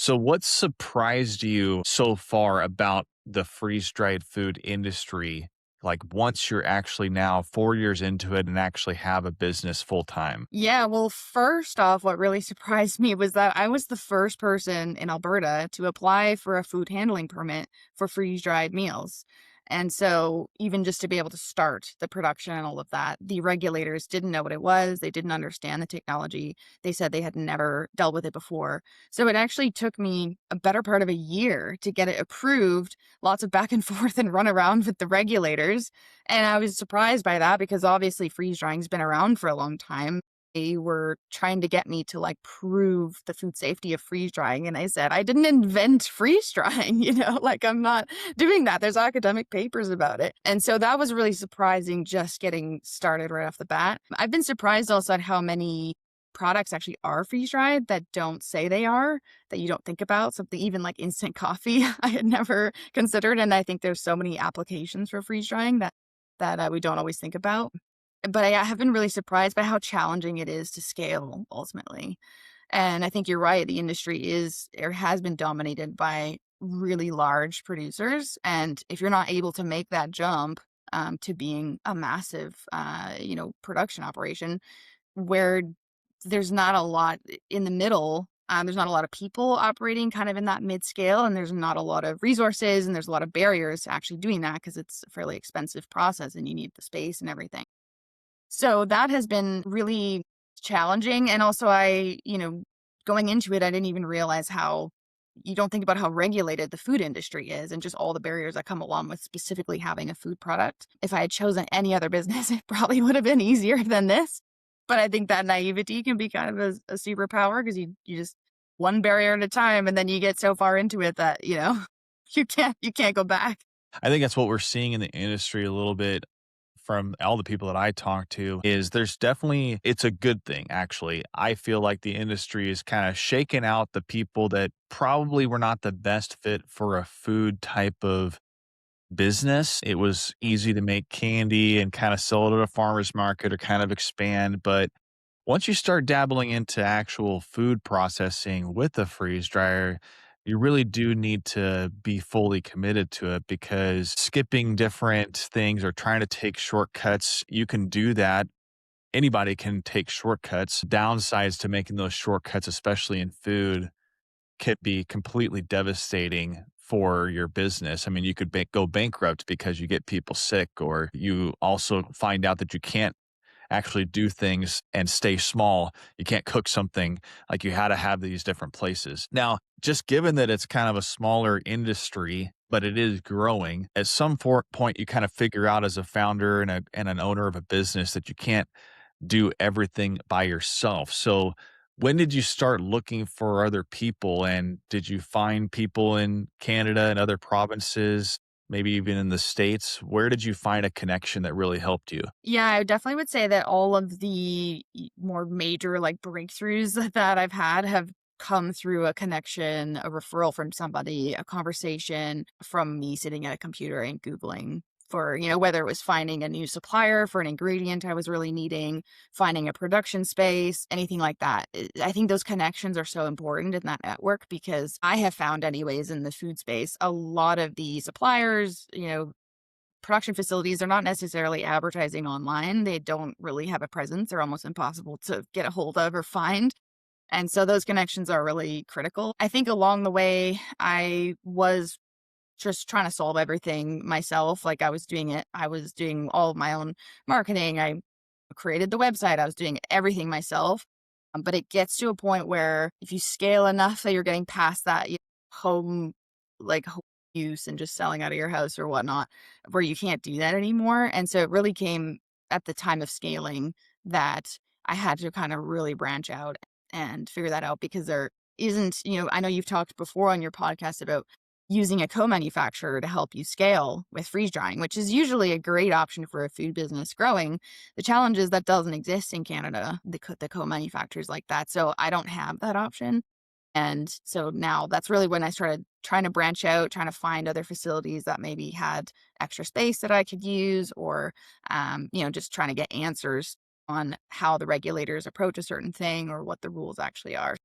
So, what surprised you so far about the freeze dried food industry? Like, once you're actually now 4 years into it and actually have a business full time? Yeah, well, first off, what really surprised me was that I was the first person in Alberta to apply for a food handling permit for freeze-dried meals. And so, even just to be able to start the production and all of that, the regulators didn't know what it was. They didn't understand the technology. They said they had never dealt with it before. So, it actually took me a better part of a year to get it approved, lots of back and forth and run around with the regulators. And I was surprised by that because obviously freeze drying's been around for a long time. They were trying to get me to like prove the food safety of freeze drying. And I said, I didn't invent freeze drying, like I'm not doing that. There's academic papers about it. And so that was really surprising just getting started right off the bat. I've been surprised also at how many products actually are freeze dried that don't say they are, that you don't think about. Something even like instant coffee, I had never considered. And I think there's so many applications for freeze drying that we don't always think about. But I have been really surprised by how challenging it is to scale ultimately. And I think you're right. The industry is or has been dominated by really large producers. And if you're not able to make that jump to being a massive, production operation where there's not a lot in the middle, there's not a lot of people operating kind of in that mid scale, and there's not a lot of resources, and there's a lot of barriers to actually doing that because it's a fairly expensive process and you need the space and everything. So that has been really challenging, and also going into it, I didn't even realize how you don't think about how regulated the food industry is and just all the barriers that come along with specifically having a food product. If I had chosen any other business, it probably would have been easier than this. But I think that naivety can be kind of a superpower because you just one barrier at a time, and then you get so far into it that, you can't go back. I think that's what we're seeing in the industry a little bit from all the people that I talk to is there's definitely it's a good thing actually. I feel like the industry is kind of shaking out the people that probably were not the best fit for a food type of business. It was easy to make candy and kind of sell it at a farmer's market or kind of expand, but once you start dabbling into actual food processing with a freeze dryer, you really do need to be fully committed to it because skipping different things or trying to take shortcuts, you can do that. Anybody can take shortcuts. Downsides to making those shortcuts, especially in food, could be completely devastating for your business. I mean, you could go bankrupt because you get people sick, or you also find out that you can't actually do things and stay small. You can't cook something like you had to have these different places. Now, just given that it's kind of a smaller industry, but it is growing, at some point you kind of figure out as a founder and an owner of a business that you can't do everything by yourself. So, when did you start looking for other people? And did you find people in Canada and other provinces, maybe even in the States? Where did you find a connection that really helped you? Yeah, I definitely would say that all of the more major like breakthroughs that I've had have come through a connection, a referral from somebody, a conversation from me sitting at a computer and Googling for, whether it was finding a new supplier for an ingredient I was really needing, finding a production space, anything like that. I think those connections are so important in that network because I have found, anyways, in the food space, a lot of the suppliers, production facilities are not necessarily advertising online. They don't really have a presence. They're almost impossible to get a hold of or find. And so those connections are really critical. I think along the way, I was just trying to solve everything myself. Like I was doing all of my own marketing. I created the website. I was doing everything myself. But it gets to a point where if you scale enough that you're getting past that home, home use and just selling out of your house or whatnot, where you can't do that anymore. And so it really came at the time of scaling that I had to kind of really branch out and figure that out because there isn't, I know you've talked before on your podcast about using a co-manufacturer to help you scale with freeze drying, which is usually a great option for a food business growing. The challenge is that doesn't exist in Canada, the co-manufacturers like that. So I don't have that option. And so now that's really when I started trying to branch out, trying to find other facilities that maybe had extra space that I could use, or, just trying to get answers on how the regulators approach a certain thing or what the rules actually are.